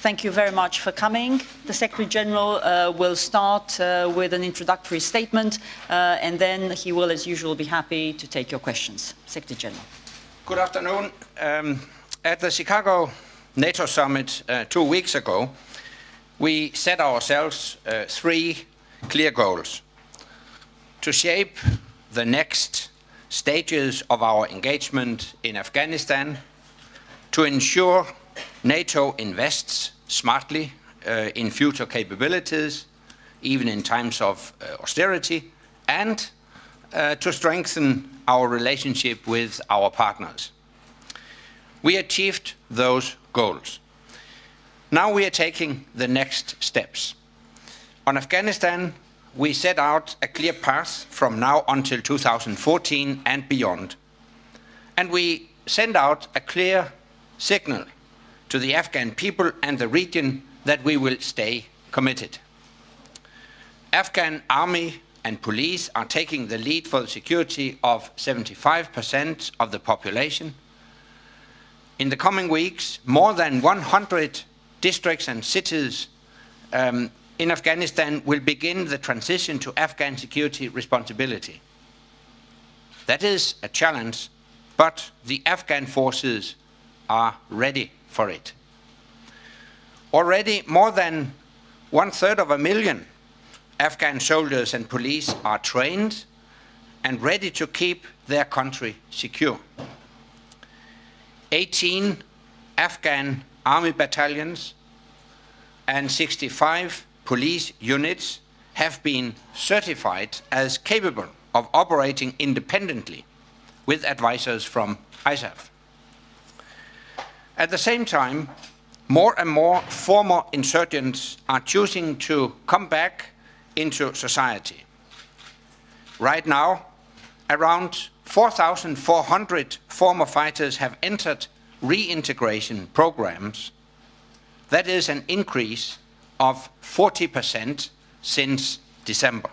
Thank you very much for coming. The Secretary General will start with an introductory statement, and then he will, as usual, be happy to take your questions. Secretary General. Good afternoon. At the Chicago NATO summit 2 weeks ago, we set ourselves 3 clear goals: to shape the next stages of our engagement in Afghanistan, to ensure NATO invests smartly in future capabilities, even in times of austerity, and to strengthen our relationship with our partners. We achieved those goals. Now we are taking the next steps. On Afghanistan, we set out a clear path from now until 2014 and beyond. And we send out a clear signal to the Afghan people and the region that we will stay committed. Afghan army and police are taking the lead for the security of 75% of the population. In the coming weeks, more than 100 districts and cities in Afghanistan will begin the transition to Afghan security responsibility. That is a challenge, but the Afghan forces are ready for it. Already more than 1/3 Afghan soldiers and police are trained and ready to keep their country secure. 18 Afghan army battalions and 65 police units have been certified as capable of operating independently with advisors from ISAF. At the same time, more and more former insurgents are choosing to come back into society. Right now, around 4,400 former fighters have entered reintegration programs. That is an increase of 40% since December.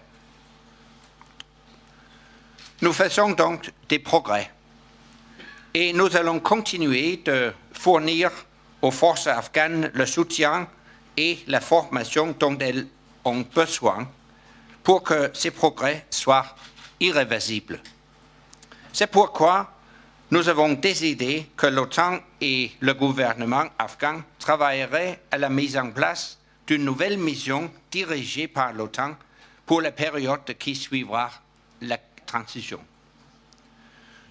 Nous faisons donc des progrès et nous allons continuer de fournir aux forces afghanes le soutien et la formation dont elles ont besoin pour que ces progrès soient irréversibles. C'est pourquoi nous avons décidé que l'OTAN et le gouvernement afghan travailleraient à la mise en place d'une nouvelle mission dirigée par l'OTAN pour la période qui suivra la transition.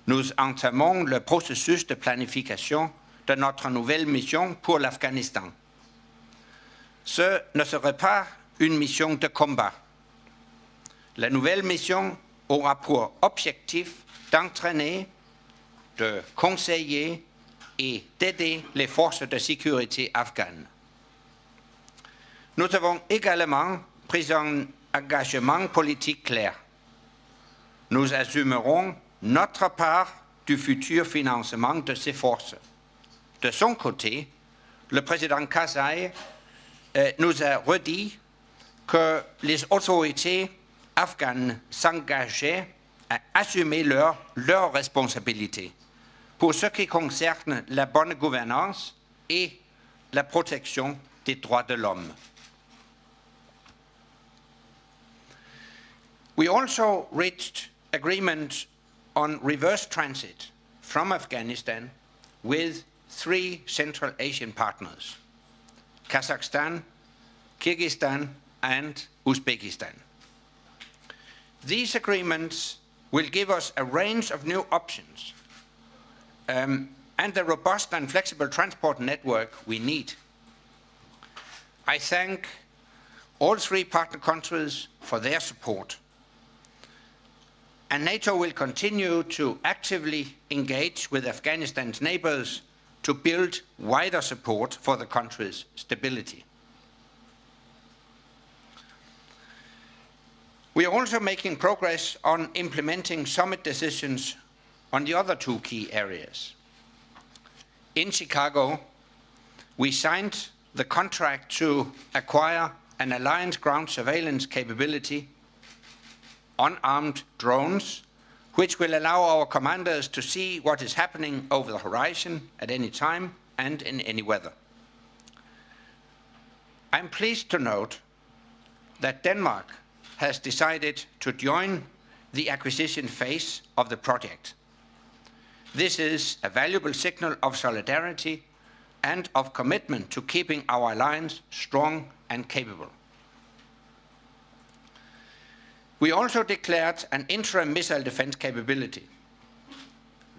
Nous entamons le processus de planification de notre nouvelle mission pour l'Afghanistan. Ce ne serait pas une mission de combat. La nouvelle mission aura pour objectif d'entraîner, de conseiller et d'aider les forces de sécurité afghanes. Nous avons également pris un engagement politique clair. Nous assumerons notre part du futur financement de ces forces. De son côté, le président Karzai nous a redit que les autorités afghanes s'engageaient à assumer leurs responsabilités pour ce qui concerne la bonne gouvernance et la protection des droits de l'homme. We also reached agreement on reverse transit from Afghanistan with 3 Central Asian partners: Kazakhstan, Kyrgyzstan, and Uzbekistan. These agreements will give us a range of new options and the robust and flexible transport network we need. I thank all 3 partner countries for their support. And NATO will continue to actively engage with Afghanistan's neighbors to build wider support for the country's stability. We are also making progress on implementing summit decisions on the other 2 key areas. In Chicago, we signed the contract to acquire an alliance ground surveillance capability, unarmed drones, which will allow our commanders to see what is happening over the horizon at any time and in any weather. I'm pleased to note that Denmark has decided to join the acquisition phase of the project. This is a valuable signal of solidarity and of commitment to keeping our alliance strong and capable. We also declared an interim missile defense capability.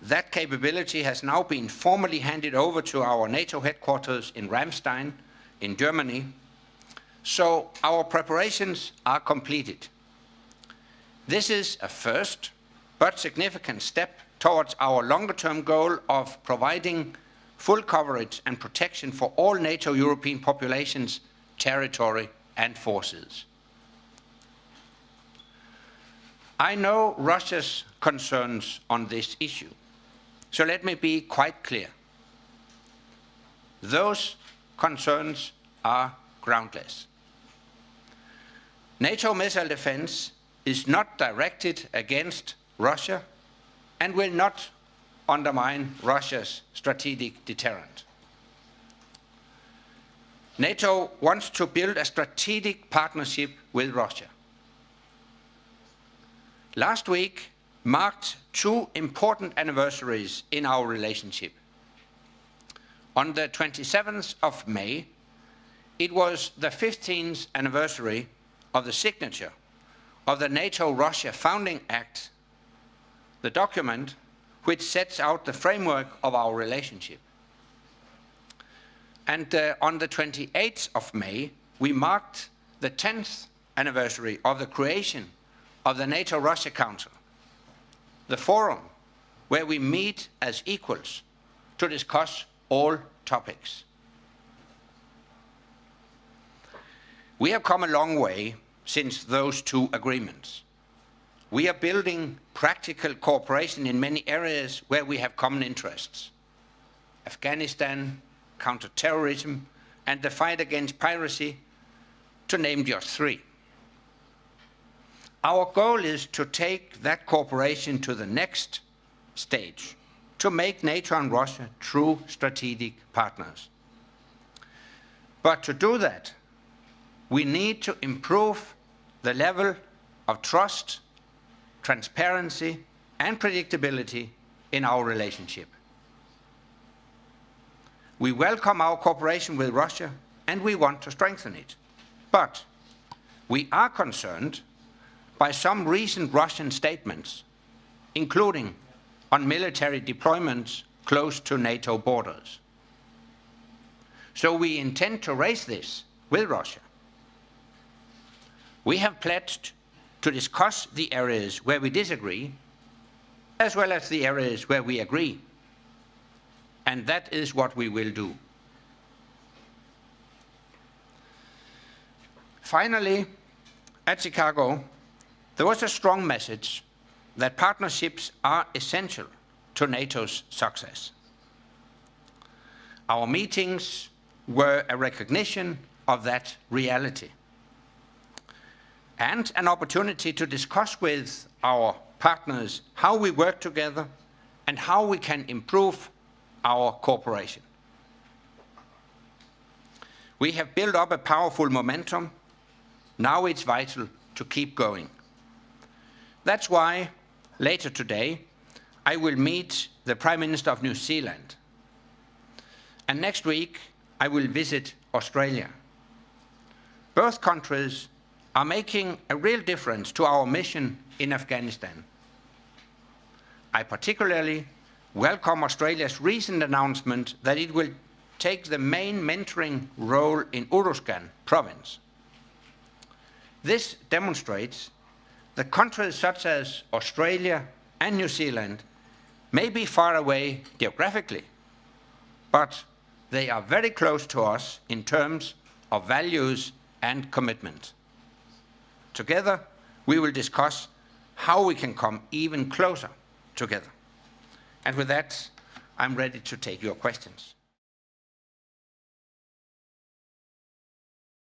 That capability has now been formally handed over to our NATO headquarters in Ramstein, in Germany, so our preparations are completed. This is a first but significant step towards our longer-term goal of providing full coverage and protection for all NATO European populations, territory and forces. I know Russia's concerns on this issue, so let me be quite clear. Those concerns are groundless. NATO missile defense is not directed against Russia and will not undermine Russia's strategic deterrent. NATO wants to build a strategic partnership with Russia. Last week marked two important anniversaries in our relationship. On the 27th of May, it was the 15th anniversary of the signature of the NATO-Russia Founding Act, the document which sets out the framework of our relationship. And on the 28th of May, we marked the 10th anniversary of the creation of the NATO-Russia Council, the forum where we meet as equals to discuss all topics. We have come a long way since those two agreements. We are building practical cooperation in many areas where we have common interests. Afghanistan, counter-terrorism, and the fight against piracy, to name just three. Our goal is to take that cooperation to the next stage, to make NATO and Russia true strategic partners. But to do that, we need to improve the level of trust, transparency, and predictability in our relationship. We welcome our cooperation with Russia, and we want to strengthen it. But we are concerned by some recent Russian statements, including on military deployments close to NATO borders. So we intend to raise this with Russia. We have pledged to discuss the areas where we disagree, as well as the areas where we agree. And that is what we will do. Finally, at Chicago, there was a strong message that partnerships are essential to NATO's success. Our meetings were a recognition of that reality and an opportunity to discuss with our partners how we work together and how we can improve our cooperation. We have built up a powerful momentum. Now it's vital to keep going. That's why later today I will meet the Prime Minister of New Zealand. And next week I will visit Australia. Both countries are making a real difference to our mission in Afghanistan. I particularly welcome Australia's recent announcement that it will take the main mentoring role in Uruzgan province. This demonstrates that countries such as Australia and New Zealand may be far away geographically, but they are very close to us in terms of values and commitment. Together, we will discuss how we can come even closer together. And with that, I'm ready to take your questions.